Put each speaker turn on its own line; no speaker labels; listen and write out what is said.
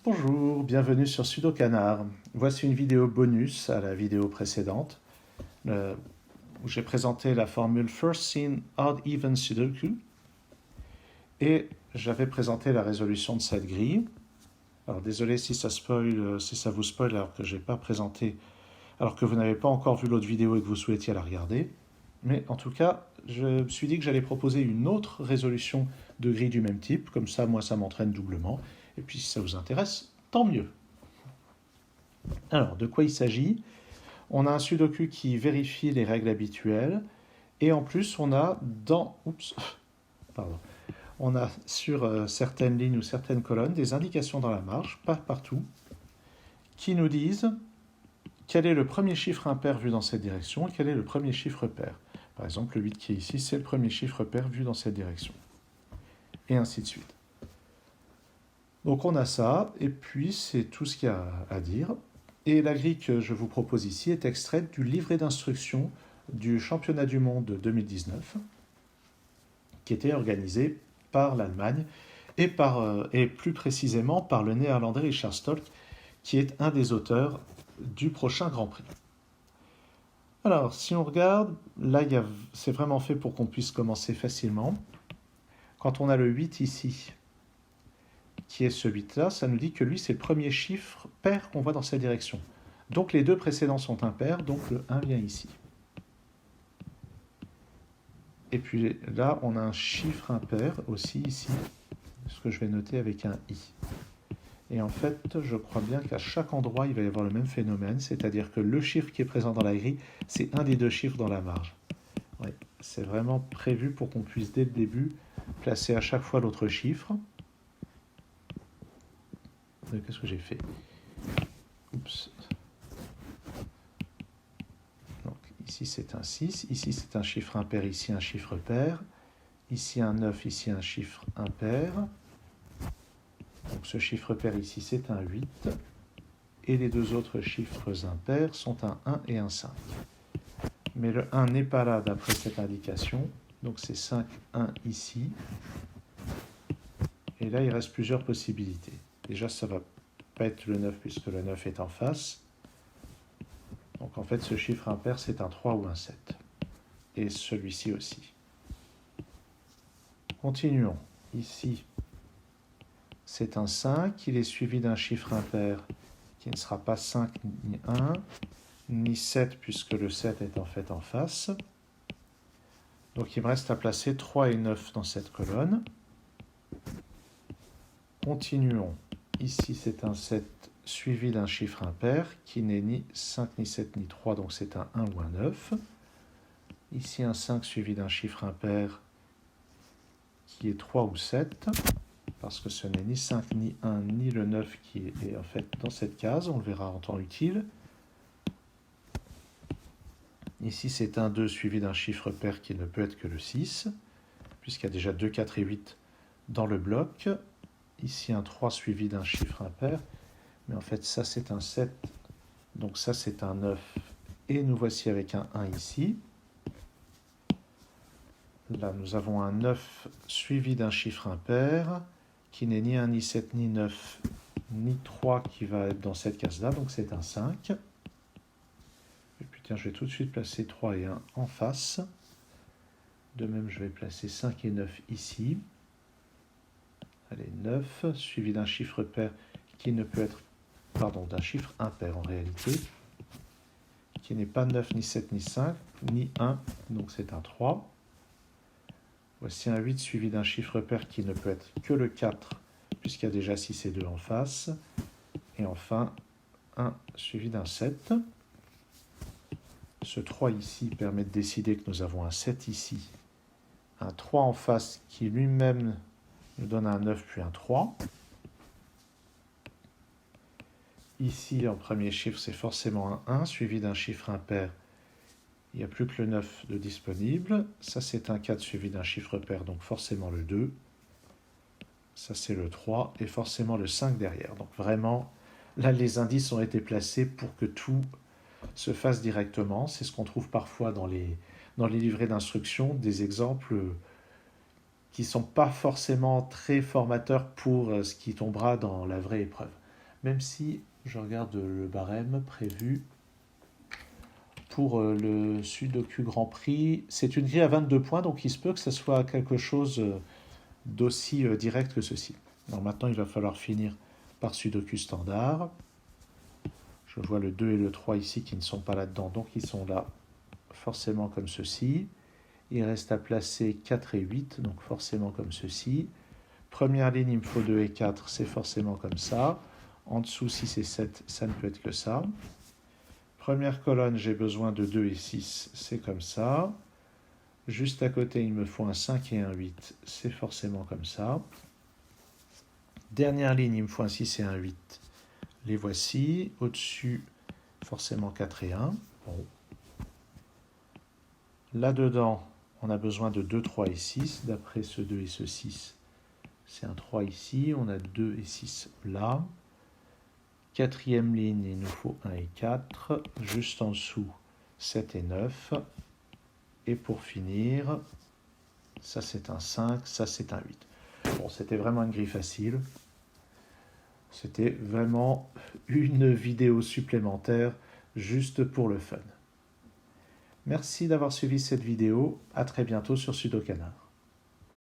Bonjour, bienvenue sur Sudocanard. Voici une vidéo bonus à la vidéo précédente où j'ai présenté la formule First Seen Odd Even Sudoku et j'avais présenté la résolution de cette grille. Alors désolé si ça vous spoil alors que j'ai pas présenté, alors que vous n'avez pas encore vu l'autre vidéo et que vous souhaitiez la regarder. Mais en tout cas, je me suis dit que j'allais proposer une autre résolution de grille du même type, comme ça moi ça m'entraîne doublement. Et puis si ça vous intéresse, tant mieux. Alors, de quoi il s'agit? On a un sudoku qui vérifie les règles habituelles et en plus on a on a sur certaines lignes ou certaines colonnes des indications dans la marge, pas partout, qui nous disent quel est le premier chiffre impair vu dans cette direction et quel est le premier chiffre pair. Par exemple, le 8 qui est ici, c'est le premier chiffre pair vu dans cette direction. Et ainsi de suite. Donc on a ça, et puis c'est tout ce qu'il y a à dire. Et la grille que je vous propose ici est extraite du livret d'instructions du championnat du monde 2019, qui était organisé par l'Allemagne et plus précisément par le néerlandais Richard Stolk, qui est un des auteurs du prochain Grand Prix. Alors, si on regarde, là, c'est vraiment fait pour qu'on puisse commencer facilement. Quand on a le 8 ici, qui est ce 8-là, ça nous dit que lui, c'est le premier chiffre pair qu'on voit dans cette direction. Donc les deux précédents sont impairs, donc le 1 vient ici. Et puis là, on a un chiffre impair aussi ici, ce que je vais noter avec un i. Et en fait, je crois bien qu'à chaque endroit, il va y avoir le même phénomène, c'est-à-dire que le chiffre qui est présent dans la grille, c'est un des deux chiffres dans la marge. Ouais, c'est vraiment prévu pour qu'on puisse, dès le début, placer à chaque fois l'autre chiffre. Qu'est-ce que j'ai fait? Oups. Donc, ici, c'est un 6. Ici, c'est un chiffre impair. Ici, un chiffre pair. Ici, un 9. Ici, un chiffre impair. Donc, ce chiffre pair ici, c'est un 8. Et les deux autres chiffres impairs sont un 1 et un 5. Mais le 1 n'est pas là d'après cette indication. Donc, c'est 5, 1 ici. Et là, il reste plusieurs possibilités. Déjà, ça ne va pas être le 9 puisque le 9 est en face. Donc en fait, ce chiffre impair, c'est un 3 ou un 7. Et celui-ci aussi. Continuons. Ici, c'est un 5. Il est suivi d'un chiffre impair qui ne sera pas 5 ni 1, ni 7 puisque le 7 est en fait en face. Donc il me reste à placer 3 et 9 dans cette colonne. Continuons. Ici, c'est un 7 suivi d'un chiffre impair qui n'est ni 5, ni 7, ni 3, donc c'est un 1 ou un 9. Ici, un 5 suivi d'un chiffre impair qui est 3 ou 7, parce que ce n'est ni 5, ni 1, ni le 9 qui est en fait dans cette case, on le verra en temps utile. Ici, c'est un 2 suivi d'un chiffre pair qui ne peut être que le 6, puisqu'il y a déjà 2, 4 et 8 dans le bloc. Ici, un 3 suivi d'un chiffre impair. Mais en fait, ça, c'est un 7. Donc ça, c'est un 9. Et nous voici avec un 1 ici. Là, nous avons un 9 suivi d'un chiffre impair, qui n'est ni 1, ni 7, ni 9, ni 3 qui va être dans cette case-là. Donc c'est un 5. Et puis tiens, je vais tout de suite placer 3 et 1 en face. De même, je vais placer 5 et 9 ici. Allez, 9, suivi d'un chiffre pair qui ne peut être, d'un chiffre impair en réalité, qui n'est pas 9, ni 7, ni 5, ni 1, donc c'est un 3. Voici un 8 suivi d'un chiffre pair qui ne peut être que le 4, puisqu'il y a déjà 6 et 2 en face. Et enfin, 1 suivi d'un 7. Ce 3 ici permet de décider que nous avons un 7 ici, un 3 en face qui lui-même nous donne un 9 puis un 3. Ici, en premier chiffre, c'est forcément un 1, suivi d'un chiffre impair. Il n'y a plus que le 9 de disponible. Ça, c'est un 4 suivi d'un chiffre pair, donc forcément le 2. Ça, c'est le 3 et forcément le 5 derrière. Donc vraiment, là, les indices ont été placés pour que tout se fasse directement. C'est ce qu'on trouve parfois dans les livrets d'instructions, des exemples qui ne sont pas forcément très formateurs pour ce qui tombera dans la vraie épreuve. même si je regarde le barème prévu pour le Sudoku Grand Prix. C'est une grille à 22 points, donc il se peut que ce soit quelque chose d'aussi direct que ceci. Alors maintenant, il va falloir finir par Sudoku standard. Je vois le 2 et le 3 ici qui ne sont pas là-dedans, donc ils sont là forcément comme ceci. Il reste à placer 4 et 8, donc forcément comme ceci. Première ligne, il me faut 2 et 4, c'est forcément comme ça. En dessous, 6 et 7, ça ne peut être que ça. Première colonne, j'ai besoin de 2 et 6, c'est comme ça. Juste à côté, il me faut un 5 et un 8, c'est forcément comme ça. Dernière ligne, il me faut un 6 et un 8. Les voici. Au-dessus, forcément 4 et 1. Bon. Là-dedans, on a besoin de 2, 3 et 6. D'après ce 2 et ce 6, c'est un 3 ici. On a 2 et 6 là. Quatrième ligne, il nous faut 1 et 4. Juste en dessous, 7 et 9. Et pour finir, ça c'est un 5, ça c'est un 8. Bon, c'était vraiment une grille facile. C'était vraiment une vidéo supplémentaire juste pour le fun. Merci d'avoir suivi cette vidéo. À très bientôt sur Sudokanar.